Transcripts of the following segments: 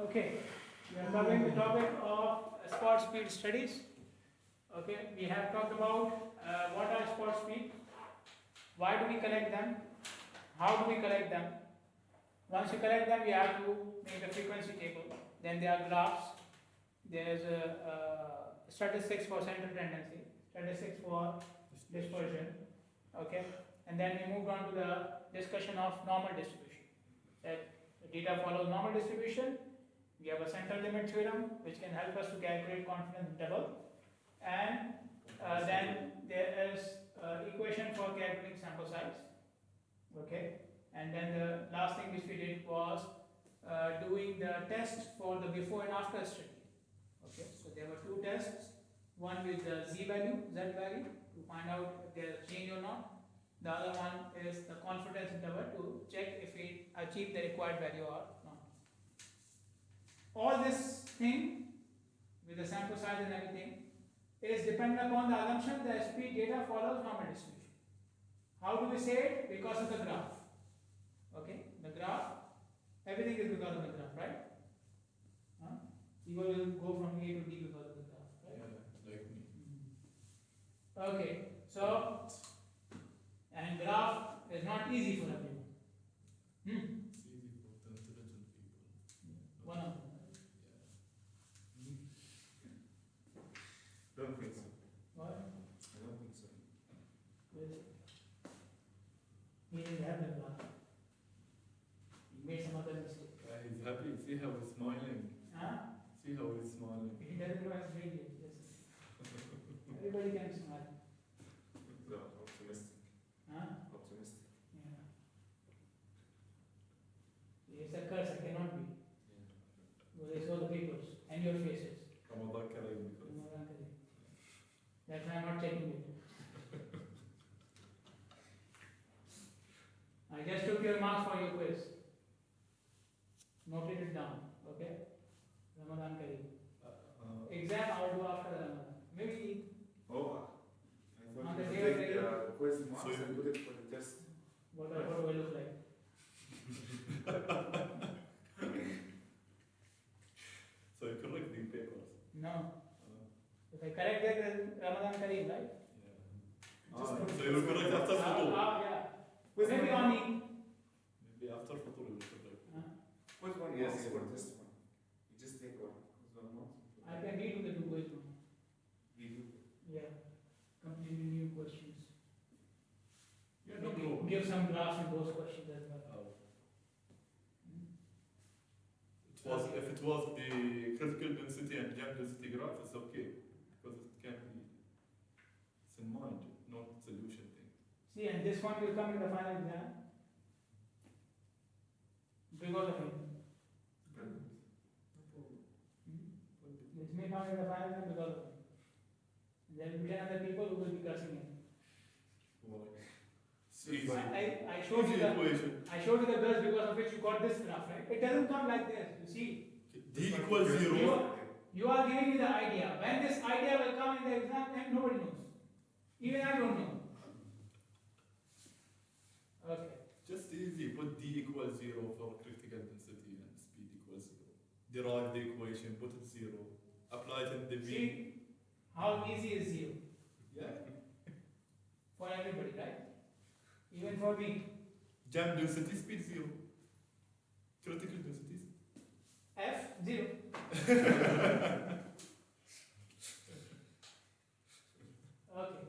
Okay, we are covering the topic of spot speed studies. Okay, we have talked about what are spot speed, why do we collect them, how do we collect them. Once you collect them, we have to make a frequency table. Then there are graphs. There is a statistics for central tendency, statistics for dispersion. Okay, and then we moved on to the discussion of normal distribution. That the data follows normal distribution. We have a central limit theorem which can help us to calculate confidence interval, and then there is equation for calculating sample size. Okay, and then the last thing which we did was doing the test for the before and after study. Okay, so there were two tests, one with the z value, to find out if there is change or not. The other one is the confidence interval to check if it achieved the required value or not. All this thing with the sample size and everything is dependent upon the assumption that speed data follows normal distribution. How do we say it? Because of the graph. Okay, the graph, everything is because of the graph, right? People will go from A to D because of the graph, right? Yeah, like me. Okay, so, and graph is not easy for everyone. It's easy for the intelligent people. One of them. Don't think so. What? I don't think so. Where is it? He didn't have the graph. He made some other mistake. He's happy. See how he's smiling. Huh? See how he's smiling. He doesn't know it's radiant. Yes. Everybody can smile. No, optimistic. Huh? Optimistic. Yeah. It's a curse, I cannot be. Yeah. Well, they saw the papers and your faces. Ramadan Kareem because. That's why I'm not checking it. I just took your marks for your quiz. Noted it down. Okay? Ramadan Kareem. Exam I will do after the Ramadan. Maybe. Oh, I On thought the you day of take the quiz marks So you- and put it for the test. what do I look like? So you correct the papers. No. If I correct that, then Ramadan Kareem, right? Yeah. Ah, So you will correct after Futur. Yeah. Quiz Maybe one. on me. Maybe after Futur you will correct. Quiz one Yes, marks yes. for test one. You just take one. Quiz one marks. I can redo the two quiz now. Redo. Yeah. Completely new questions. Yeah, no Maybe problem. give some graphs in those questions as well. Oh. If it was the critical density and jam density graph, it's okay because it can be. It's in mind, not solution thing. See, and this one will come in the final exam. Because of him. This may come in the final exam because of him. And there will be 10 other people who will be cursing him. Why? It's easy. I showed you Easy the equation. girls because of which you got this graph, right? It doesn't come like this, you see. D equals 0. You are giving me the idea. When this idea will come in the exam, then nobody knows. Even I don't know. Okay. Just easy, put D equals 0 for critical density and speed equals 0. Derive the equation, put it 0. Apply it in the V. See how easy is 0 Yeah. for everybody, right? Even for me. Jam density, speed 0. Critical densities. F 0. Okay.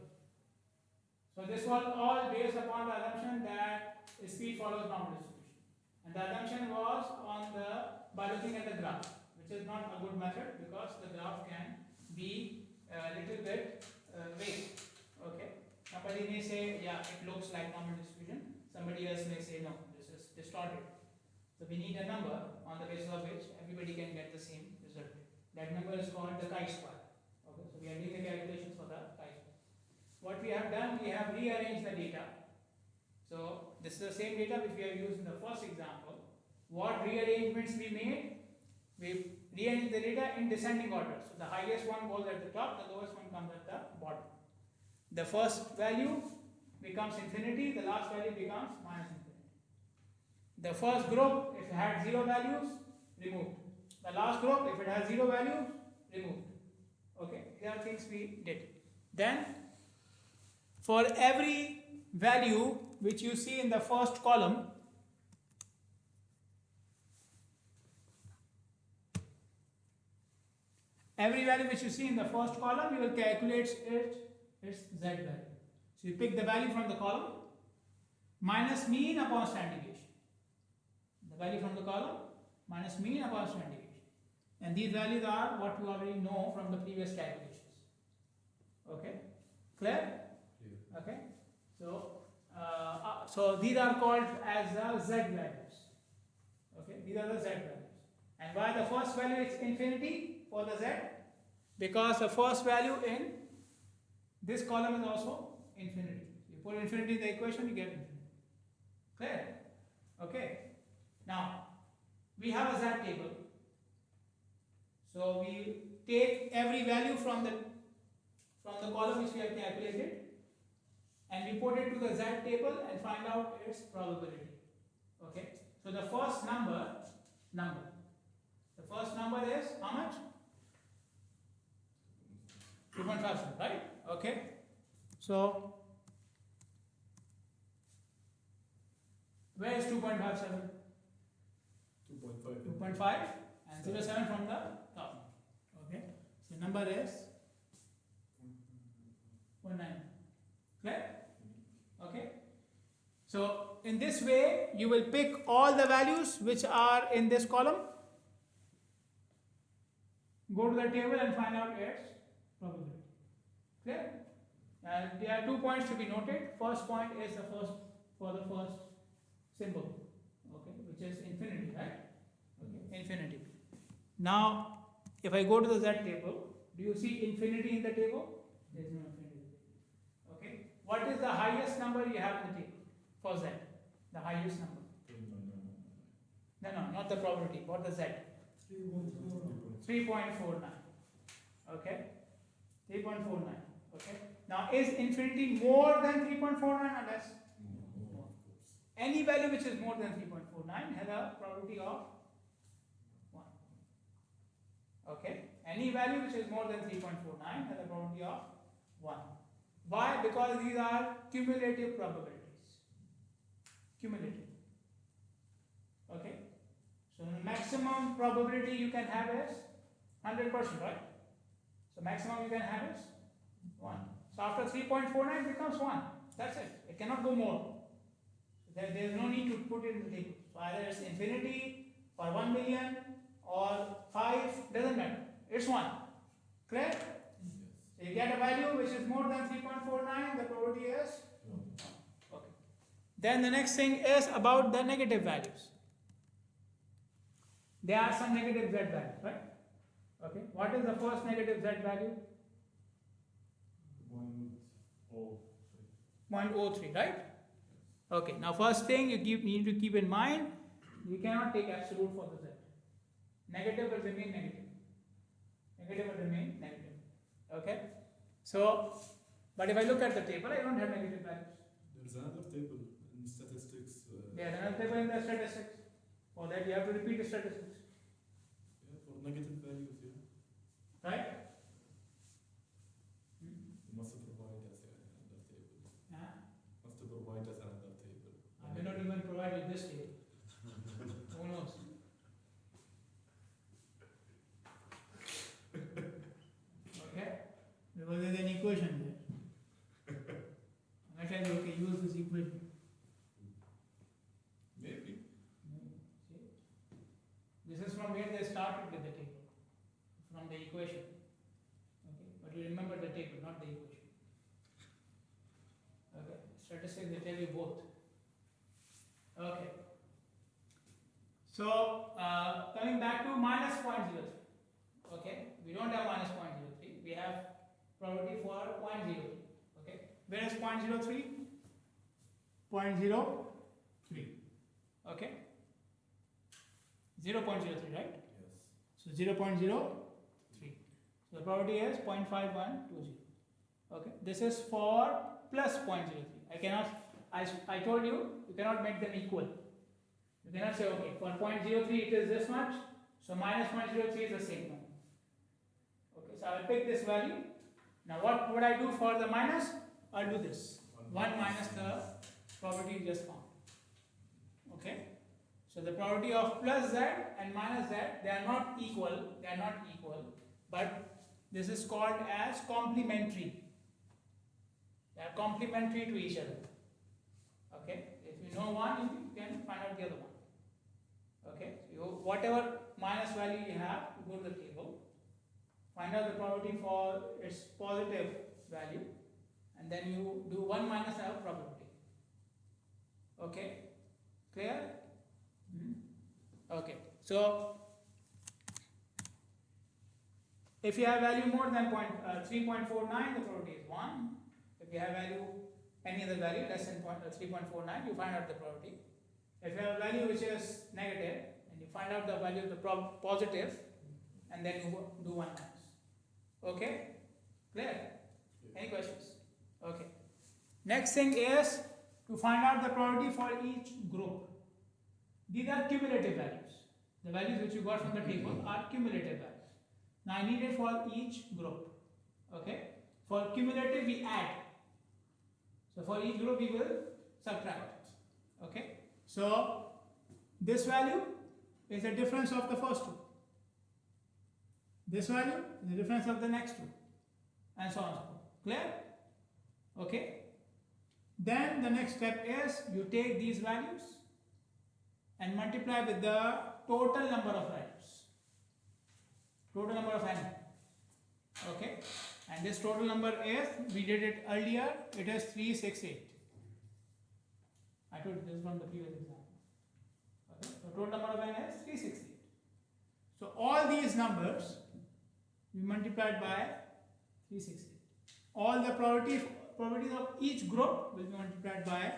So this was all based upon the assumption that speed follows normal distribution. And the assumption was by looking at the graph, which is not a good method because the graph can be a little bit vague. Okay. Somebody may say, yeah, it looks like normal distribution. Somebody else may say, no, this is distorted. So we need a number on the basis of which everybody can get the same result. That number is called the chi-square. Okay, so we are doing the calculations for the chi-square. What we have done, we have rearranged the data. So this is the same data which we have used in the first example. What rearrangements we made? We rearranged the data in descending order. So the highest one goes at the top, the lowest one comes at the bottom. The first value becomes infinity, the last value becomes minus infinity. The first group, if it had 0 values, removed. last group, if it has 0 value, remove. Okay, here are things we did. Then, for every value which you see in the first column, every value which you see in the first column, you will calculate its z value. So you pick the value from the column minus mean upon standard deviation. The value from the column minus mean upon standard deviation. And these values are what you already know from the previous calculations. Okay, clear? Yeah. Okay, so these are called as the z values. Okay, these are the z values. And why the first value is infinity for the z? Because the first value in this column is also infinity. You put infinity in the equation, you get infinity. Clear? Okay. Now we have a z table. So we take every value from the column which we have calculated, and we put it to the z table and find out its probability. Okay. So the first number is how much? 2.57, right? Okay. So where is 2.57? 2.5. 2.5 and 0.7 from the top. Okay. So number is 0.9. Clear? Okay. So in this way, you will pick all the values which are in this column, go to the table and find out its probability. Clear? And there are 2 points to be noted. First point is the first symbol, okay, which is infinity, right? Okay, infinity. Now, if I go to the z table, do you see infinity in the table? There is no infinity. Okay. What is the highest number you have in the table for z? The highest number. No, not the probability. What the z? 3.49. Okay. 3.49. Okay. Now, is infinity more than 3.49 or less? More. Any value which is more than 3.49 has a probability of 1. Okay. Any value which is more than 3.49 has a probability of 1. Why? Because these are cumulative probabilities. Cumulative. Okay. So the maximum probability you can have is 100%, right? So maximum you can have is 1. So after 3.49 it becomes 1. That's it. It cannot go more. So there is no need to put it in the table. So either it's infinity or 1 million or 5, doesn't matter. It's 1. Clear? Yes. So you get a value which is more than 3.49, the probability is 1. Okay. Then the next thing is about the negative values. There are some negative z values, right? Okay. What is the first negative z value? 0.03, right? Okay. Now, first thing you need to keep in mind, you cannot take absolute for the z. Negative will remain negative. Negative will remain negative. Okay. So, but if I look at the table, I don't have negative values. There's another table in statistics. There's another table in the statistics. For that, you have to repeat the statistics. Yeah, for negative values, yeah. Right? You must provide us another table. Yeah. Must provide us another table. I may not even provide you this table. Who knows? Okay? Because there's an equation there. And I tell you, okay, use this equation. Maybe. See? This is from where they started with the table. From the equation. Okay? But you remember the table, not the equation. Okay? Statistics, they tell you both. Okay. So, coming back to minus 0.03. Okay? We don't have minus 0.03. We have probability for 0.03. Okay? Where is 0.03? 0.03. Okay? 0.03, right? Yes. So 0.03. So the probability is 0.5120. Okay? This is for plus 0.03. I told you, you cannot make them equal. You cannot say, okay, for 0.03 it is this much, So minus 0.03 is the same number. Okay, so I will pick this value. Now what would I do for the minus? I'll do this. 1 minus the probability you just found. Okay. So the probability of plus z and minus z, they are not equal. They are not equal. But this is called as complementary. They are complementary to each other. Okay. If you know one, you can find out the other one. Okay. So whatever minus value you have, you go to the table, find out the probability for its positive value, and then you do 1 minus our probability. Okay. Clear? Okay. So if you have value more than 3.49, the probability is 1. If you have value any other value less than 3.49, you find out the probability. If you have a value which is negative, and you find out the value of the positive, and then you do 1 minus. Okay? Clear? Any questions? Okay. Next thing is to find out the probability for each group. These are cumulative values. The values which you got from the table are cumulative values. Now I need it for each group. Okay? For cumulative we add. So for each group we will subtract. Okay? So this value is the difference of the first two. This value is the difference of the next two. And so on and so forth. Clear? Okay? Then the next step is you take these values and multiply with the total number of values. Total number of n. Okay? And this total number is, we did it earlier, it is 368. I told you this from the previous example. Okay? So total number of n is 368. So all these numbers we multiplied by 368. All the probabilities of each group will be multiplied by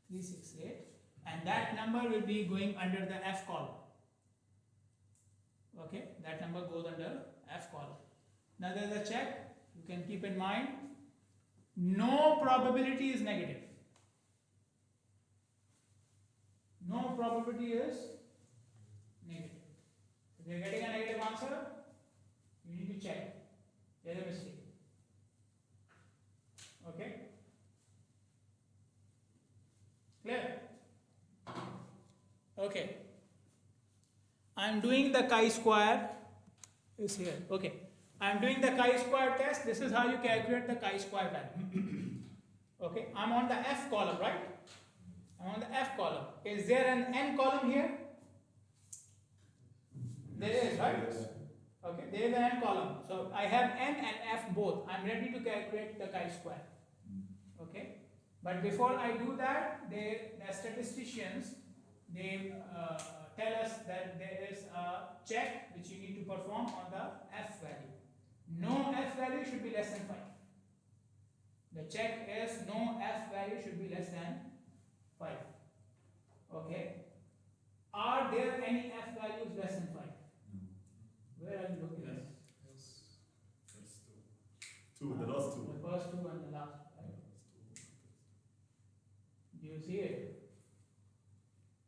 368, and that number will be going under the F column. Okay, that number goes under F column. Now there is a check you can keep in mind. No probability is negative. No probability is negative. If you are getting a negative answer, you need to check. There is a mistake. Okay? Clear? Okay. I am doing the chi-square is here. Okay. I am doing the chi-square test. This is how you calculate the chi-square value. Okay. I am on the F column, right? I am on the F column. Is there an N column here? There is, right? Okay. There is an N column. So I have N and F both. I am ready to calculate the chi-square. Okay. But before I do that, the statisticians, they tell us that there is a check which you need to perform on the F value. No F value should be less than 5. The check is no F value should be less than 5. Okay. Are there any F values less than 5? Where are you looking at? Yes. Two, the last two. The first two and the last. Do you see it?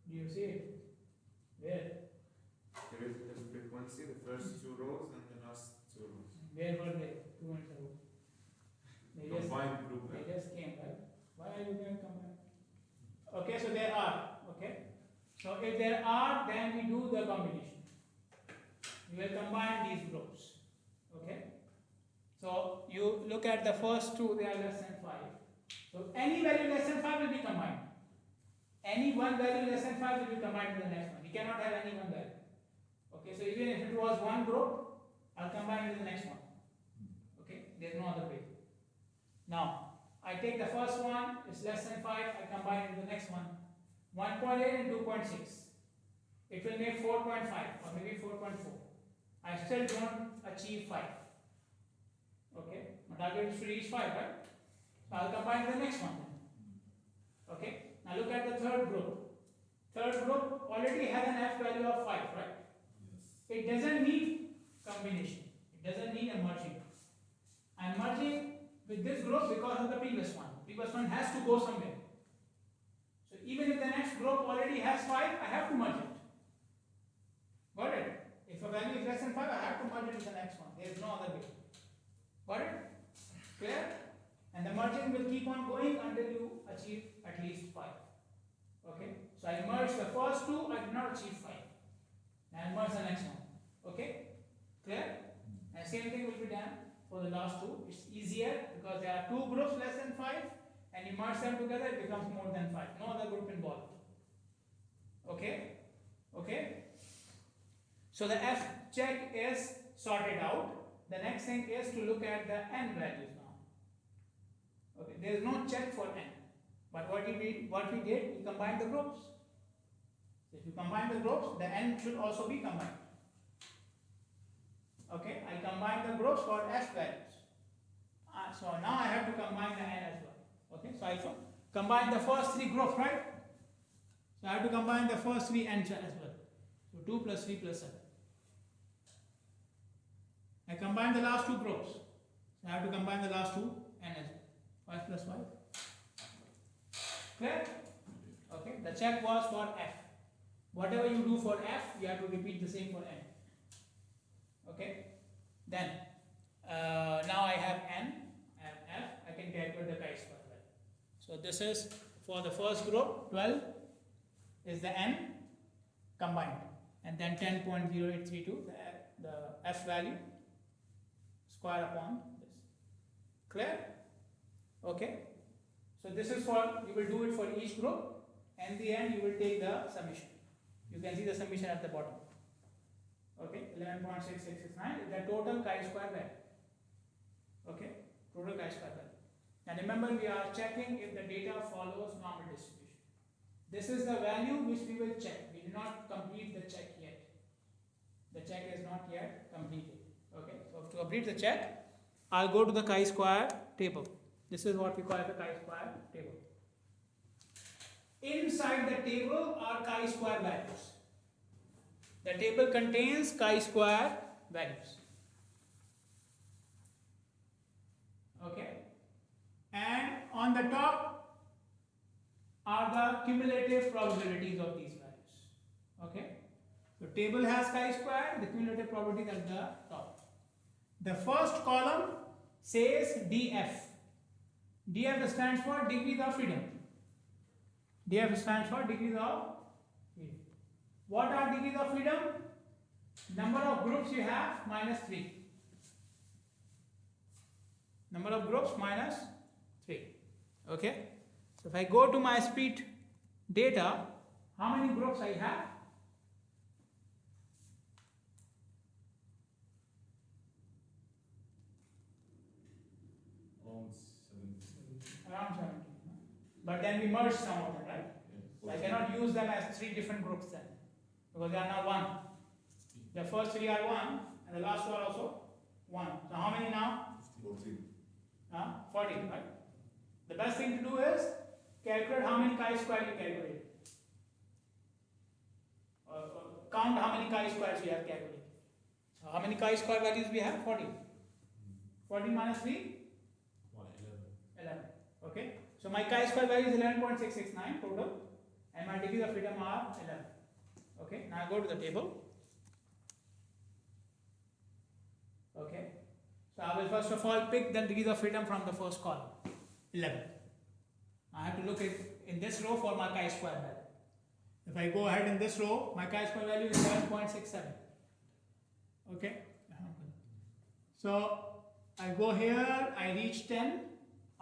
Do you see it? Where? There is the frequency, the first 2 rows and the last 2 rows. Where were they 2 minutes ago? Combined group. They just came, right? Why are you doing combined? Okay, so there are. Okay. So if there are, then we do the combination. We will combine these groups. Okay. So you look at the first two, they are less than 5. So any value less than 5 will be combined. Any one value less than 5 will be combined with the next one. You cannot have any one value. Okay, so even if it was one group, I'll combine with the next one. Okay, there's no other way. Now, I take the first one, it's less than 5, I combine it with the next one. 1.8 and 2.6. It will make 4.5 or maybe 4.4. I still don't achieve 5. Okay, my target is to reach 5, right? So I'll combine with the next one then. Okay, now look at the third group. Third group already has an F value of 5, right? Yes. It doesn't need combination. It doesn't need a merging. I'm merging with this group because of the previous one. The previous one has to go somewhere. So even if the next group already has 5, I have to merge it. Got it? produce an x1. There is no other way. Got it? Clear? And the merging will keep on going until you achieve at least 5. Okay? So I merged the first two, I did not achieve 5. Now I merge the next one. Okay? Clear? And same thing will be done for the last two. It's easier because there are two groups less than 5 and you merge them together, it becomes more than 5. No other group involved. Okay? Okay? So the F check is sorted out. The next thing is to look at the n values now. Okay, there is no check for n. But what we did, we combined the groups. So if you combine the groups, the n should also be combined. Okay, I combine the groups for f values. So now I have to combine the n as well. Okay, so I combine the first three groups, right? So I have to combine the first three n's as well. So 2 plus 3 plus 7. I combine the last two groups. So I have to combine the last two n as well. 5 plus 5. Clear? Okay, the check was for f. Whatever you do for f, you have to repeat the same for n. Okay, then now I have n, I have f, I can calculate the chi-square value. So this is for the first group, 12 is the n combined, and then 10.0832, the f value, square upon this. Clear? Okay. So this is for, you will do it for each group, and in the end you will take the summation. You can see the summation at the bottom. Okay, 11.6669 is the total chi-square value. Okay, total chi-square value. And remember, we are checking if the data follows normal distribution. This is the value which we will check. We did not complete the check yet. The check is not yet completed. Okay, so to complete the check, I'll go to the chi-square table. This is what we call the chi-square table. Inside the table are chi-square values. The table contains chi-square values. Okay, and on the top are the cumulative probabilities of these values. Okay, so table has chi-square, the cumulative probability at the top. The first column says DF. DF stands for degrees of freedom. DF stands for degrees of freedom. What are degrees of freedom? Number of groups you have minus 3. Number of groups minus 3. Okay. So if I go to my speed data, how many groups I have? Around 70. But then we merge some of them, right? So I cannot use them as 3 different groups then, because they are now 1. The first 3 are 1, and the last 2 are also 1. So how many now? 14. 14, right? The best thing to do is calculate how many chi-square you calculated. Count how many chi-squares you have calculated. So how many chi-square values we have? 14. 14 minus 3? 11. Okay. So my chi-square value is 11.669 total, and my degrees of freedom are 11. Okay. Now I go to the table. Okay. So I will first of all pick the degrees of freedom from the first column, 11. I have to look at in this row for my chi-square value. If I go ahead in this row, my chi-square value is 7.67. Okay. So I go here, I reach 10.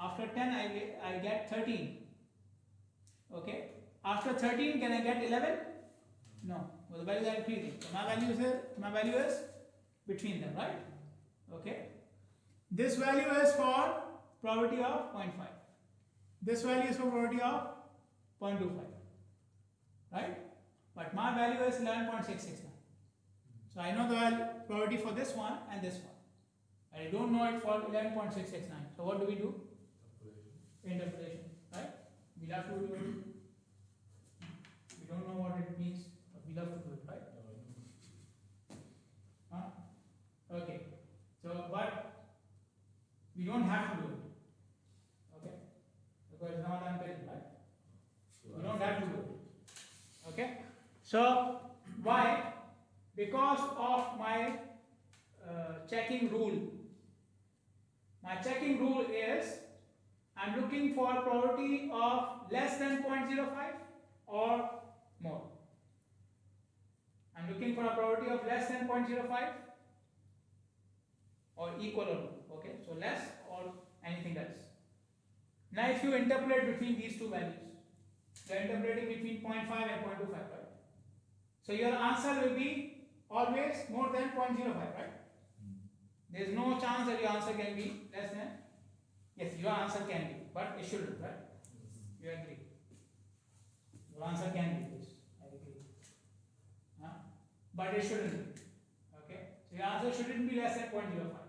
After 10, I get 13. Okay. After 13, can I get 11? No. Well, the values are increasing. So my value is between them, right? Okay. This value is for probability of 0.5. This value is for probability of 0.25. Right? But my value is 11.669. So I know the probability for this one and this one. I don't know it for 11.669. So what do we do? Interpolation. Right? We have to do it. We don't know what it means, but we have to do it, right? Okay. So, but we don't have to do it. Okay? Because it's not unpaid, right? We don't have to do it. Okay? So, why? Because of my checking rule. My checking rule is I'm looking for probability of less than 0.05 or more. I'm looking for a probability of less than 0.05 or equal or more. Okay, so less or anything else. Now, if you interpolate between these two values, you are interpolating between 0.5 and 0.25, right? So your answer will be always more than 0.05, right? There is no chance that your answer can be less than. Yes, your answer can be, but it shouldn't, right? You agree? Your answer can be this. I agree. But it shouldn't be. Okay? So your answer shouldn't be less than 0.05.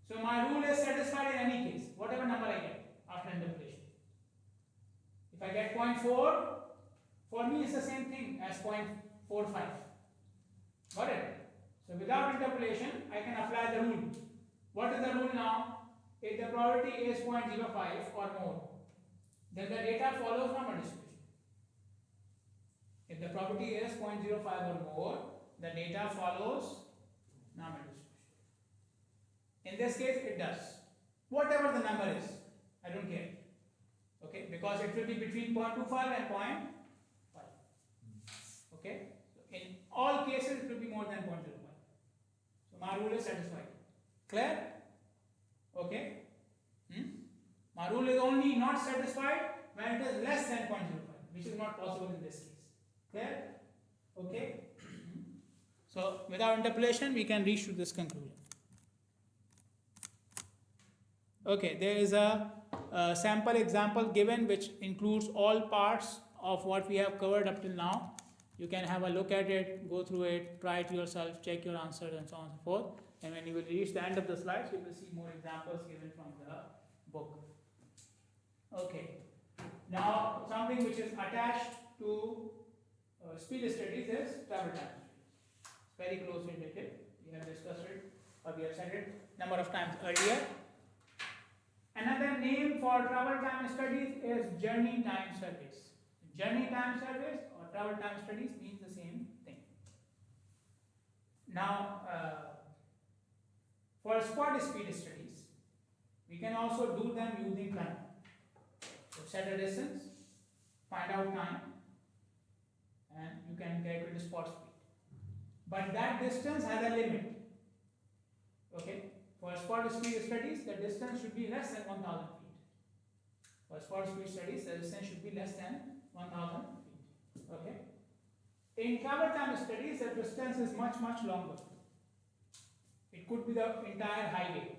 So my rule is satisfied in any case, whatever number I get after interpolation. If I get 0.4, for me it's the same thing as 0.45. Got it? So without interpolation, I can apply the rule. What is the rule now? If the probability is 0.05 or more, then the data follows normal distribution. If the probability is 0.05 or more, the data follows normal distribution. In this case, it does. Whatever the number is, I don't care. Okay, because it will be between 0.25 and 0.5. Okay, so in all cases, it will be more than 0.05. So my rule is satisfied. Clear? Okay. My rule is only not satisfied when it is less than 0.05, which is not possible in this case. Clear? Okay. So without interpolation, we can reach to this conclusion. Okay, there is a sample example given which includes all parts of what we have covered up till now. You can have a look at it, go through it, try it yourself, check your answers and so on and so forth. And when you will reach the end of the slides, you will see more examples given from the book. Okay. Now, something which is attached to speed studies is travel time. It's very closely related. We have discussed it, or we have said it number of times earlier. Another name for travel time studies is journey time surveys. Journey time surveys or travel time studies means the same thing. Now, for spot speed studies, we can also do them using time. So set a distance, find out time, and you can calculate the spot speed. But that distance has a limit. Okay? For spot speed studies, the distance should be less than 1,000 feet. For spot speed studies, the distance should be less than 1,000 feet. Okay? In travel time studies, the distance is much longer. It could be the entire highway,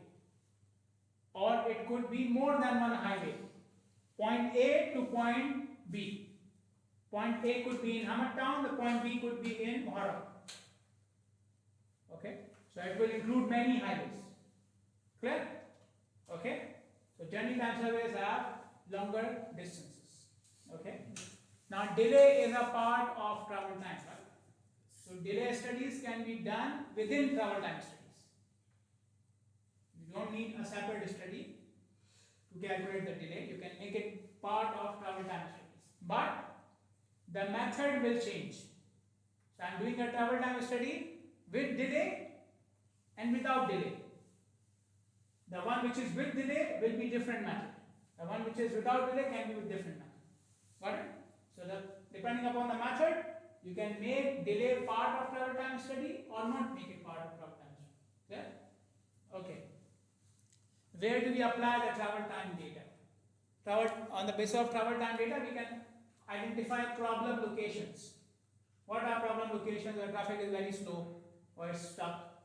or it could be more than one highway. Point A to point B. Point A could be in Hammertown, the point B could be in Bahrain. Okay? So it will include many highways. Clear? Okay? So journey time surveys have longer distances. Okay? Now delay is a part of travel time, right? So delay studies can be done within travel time studies. You don't need a separate study to calculate the delay. You can make it part of travel time studies. But the method will change. So I am doing a travel time study with delay and without delay. The one which is with delay will be different method. The one which is without delay can be with different method. Got it? So depending upon the method, you can make delay part of travel time study or not make it part of travel time study. Clear? Okay. Where do we apply the travel time data? On the basis of travel time data, we can identify problem locations. What are problem locations where traffic is very slow or it's stuck?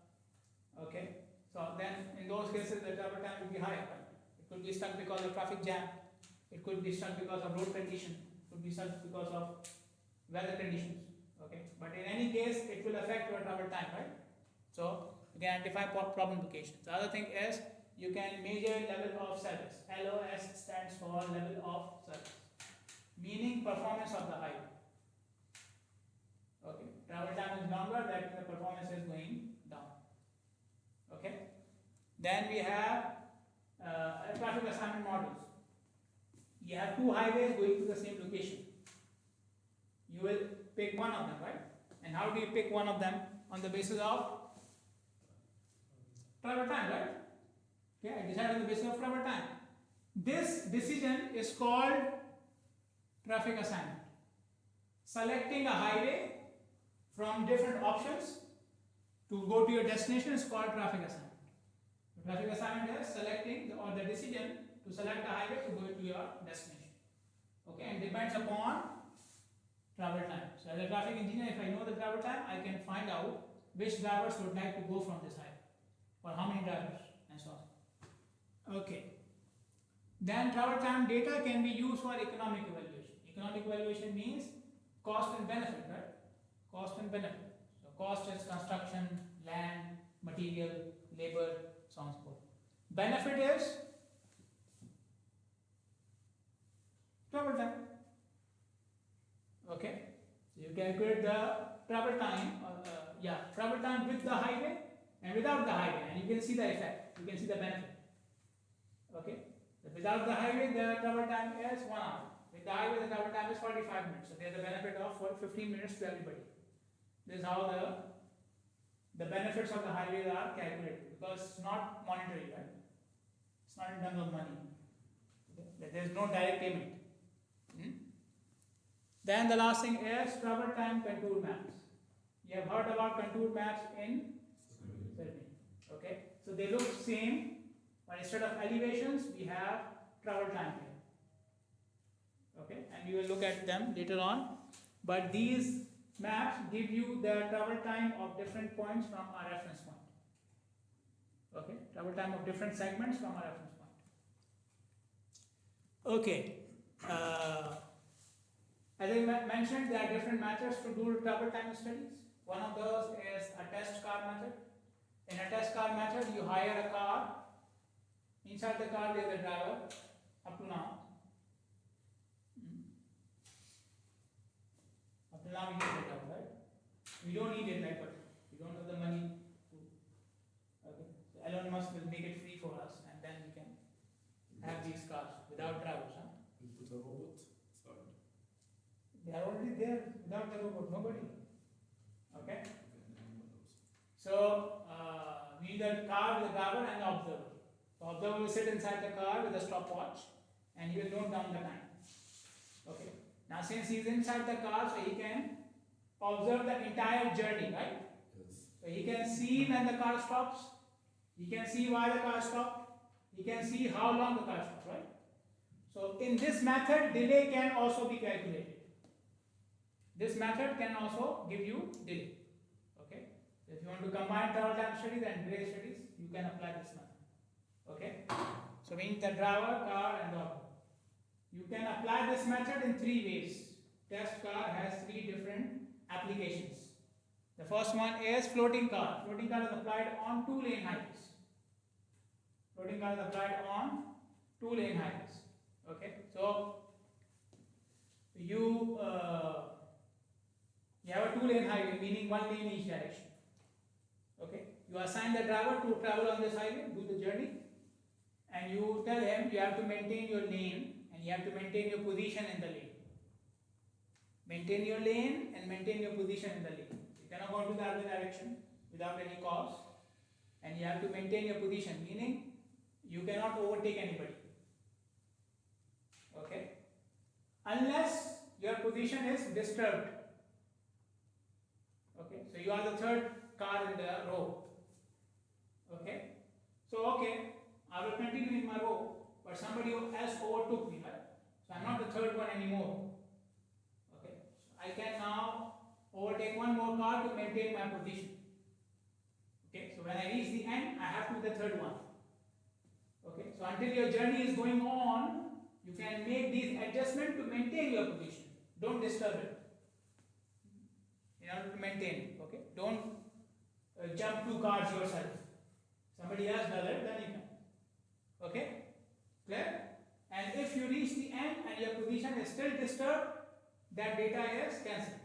Okay. So then in those cases the travel time will be higher. Right? It could be stuck because of traffic jam. It could be stuck because of road condition. It could be stuck because of weather conditions. Okay. But in any case, it will affect your travel time, right? So you can identify problem locations. The other thing is you can measure level of service. LOS stands for level of service, meaning performance of the highway. Okay. Travel time is longer, that means the performance is going down. Okay. Then we have traffic assignment models. You have two highways going to the same location. You will pick one of them, right? And how do you pick one of them? On the basis of travel Okay, I decide on the basis of travel time. This decision is called traffic assignment. Selecting a highway from different options to go to your destination is called traffic assignment. So traffic assignment is selecting or the decision to select a highway to go to your destination. Okay, and depends upon travel time. So as a traffic engineer, if I know the travel time, I can find out which drivers would like to go from this highway, or how many drivers, and so on. Okay. Then travel time data can be used for economic evaluation. Economic evaluation means cost and benefit, right? Cost and benefit. So cost is construction, land, material, labor, so on and so forth. Benefit is travel time. Okay, so you calculate the travel time, travel time with the highway and without the highway, and you can see the effect. You can see the benefit. Okay, so without the highway, the travel time is 1 hour. With the highway, the travel time is 45 minutes. So there's a benefit of 15 minutes to everybody. This is how the benefits of the highway are calculated, because it's not monetary, right? It's not in terms of money. Okay? There's no direct payment. Then the last thing is travel time contour maps. You have heard about contour maps in surveying. Okay, so they look same, but instead of elevations, we have travel time here. Okay, and we will look at them later on. But these maps give you the travel time of different points from our reference point. Okay, travel time of different segments from our reference point. Okay. As I mentioned, there are different methods to do travel time studies. One of those is a test car method. In a test car method, you hire a car. Inside the car, there is a driver. Up to now. Up to now, we need it, right? We don't need it, but we don't have the money to. Okay. So Elon Musk will make it free for us, and then we can have these cars without drivers. Huh? You put a robot inside. They are already there without the robot, nobody. Okay? So, we need a car with a driver and the observer. The observer will sit inside the car with a stopwatch and he will note down the time. Okay? Now, since he is inside the car, so he can observe the entire journey, right? Yes. So, he can see when the car stops, he can see why the car stopped, he can see how long the car stopped, right? So, in this method, delay can also be calculated. This method can also give you delay. Okay? So if you want to combine travel time studies and delay studies, you can apply this method. Okay? So means the driver, car, and the observer. You can apply this method in 3 ways. Test car has 3 different applications. The first one is floating car. Floating car is applied on 2-lane highways. Floating car is applied on 2-lane highways. Okay? So you have a 2-lane highway, meaning 1 lane each direction. Okay, you assign the driver to travel on this highway, do the journey, and you tell him you have to maintain your lane and you have to maintain your position in the lane. Maintain your lane and maintain your position in the lane. You cannot go to the other direction without any cause, and you have to maintain your position, meaning you cannot overtake anybody. Okay, unless your position is disturbed. Okay, so you are the 3rd car in the row. Okay, so I will continue in my row, but somebody else overtook me, right? So I'm not the 3rd one anymore. Okay, so I can now overtake one more car to maintain my position. Okay, so when I reach the end, I have to be the 3rd one. Okay, so until your journey is going on, you can make these adjustments to maintain your position. Don't disturb it. In order to maintain it, okay? Don't jump 2 cars yourself. Somebody else does it, then you can. Okay? Clear? And if you reach the end and your position is still disturbed, that data is cancelled.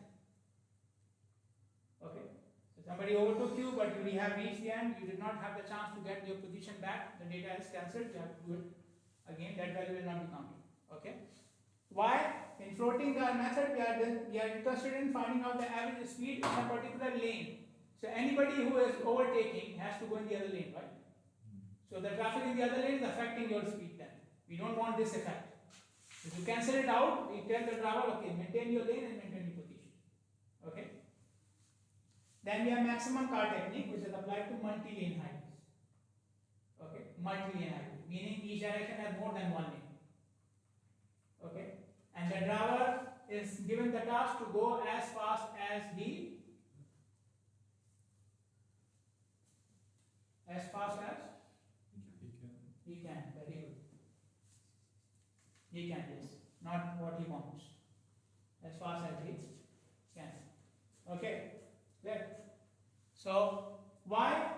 Okay? So somebody overtook you, but you have reached the end, you did not have the chance to get your position back, the data is cancelled, you have to do it again, that value will not be counted. Okay? Why? In floating car method, we are interested in finding out the average speed in a particular lane. So anybody who is overtaking has to go in the other lane, right? So the traffic in the other lane is affecting your speed then. We don't want this effect. If you cancel it out, we tell the driver, okay, maintain your lane and maintain your position. Okay. Then we have maximum car technique, which is applied to multi-lane highways. Okay, multi-lane highway, meaning each direction has more than one lane. Okay, and the driver is given the task to go as fast as he he can. Very good. He can, yes, not what he wants. As fast as he can. Okay, clear? So why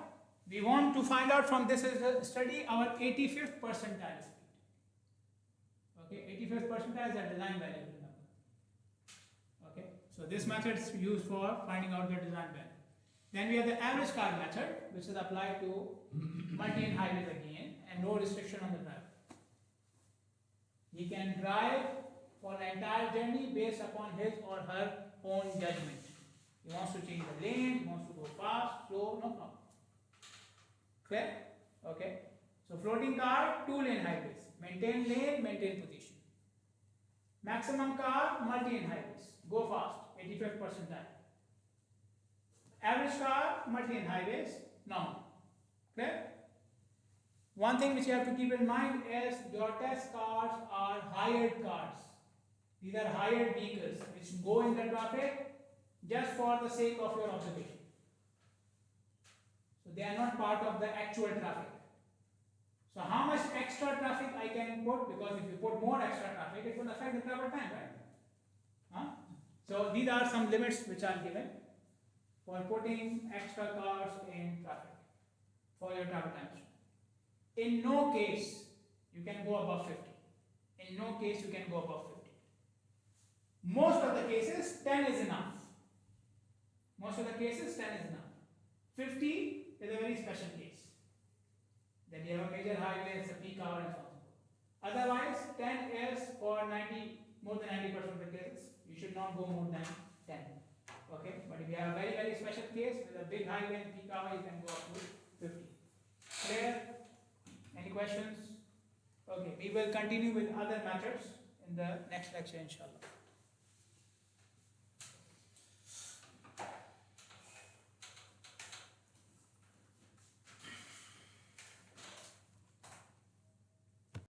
we want to find out from this study our 85th percentile speed. Okay, 85th percentile is a design variable number. Okay, so this method is used for finding out the design value. Then we have the average car method, which is applied to multi-lane highways again, and no restriction on the driver. He can drive for the entire journey based upon his or her own judgment. He wants to change the lane, he wants to go fast, slow, no problem. Clear? Okay. So floating car, 2-lane highways. Maintain lane, maintain position. Maximum car, multi-lane highways. Go fast, 85th percentile. Average car, multi-lane highways, normal. Clear? One thing which you have to keep in mind is your test cars are hired cars. These are hired vehicles which go in the traffic just for the sake of your observation. So they are not part of the actual traffic. So how much extra traffic I can put, because if you put more extra traffic, it will affect the travel time, right? Huh? So these are some limits which are given for putting extra cars in traffic for your travel time. In no case you can go above 50. In no case you can go above 50. Most of the cases 10 is enough. Most of the cases 10 is enough. 50 is a very special case. Then you have a major highway, it's a peak hour and so on. Otherwise 10 is for more than 90% of the cases. You should not go more than 10. Okay, but if you have a very, very special case with a big highway and peak hour, you can go up to 50. Clear? Any questions? Okay, we will continue with other matters in the next lecture, inshallah.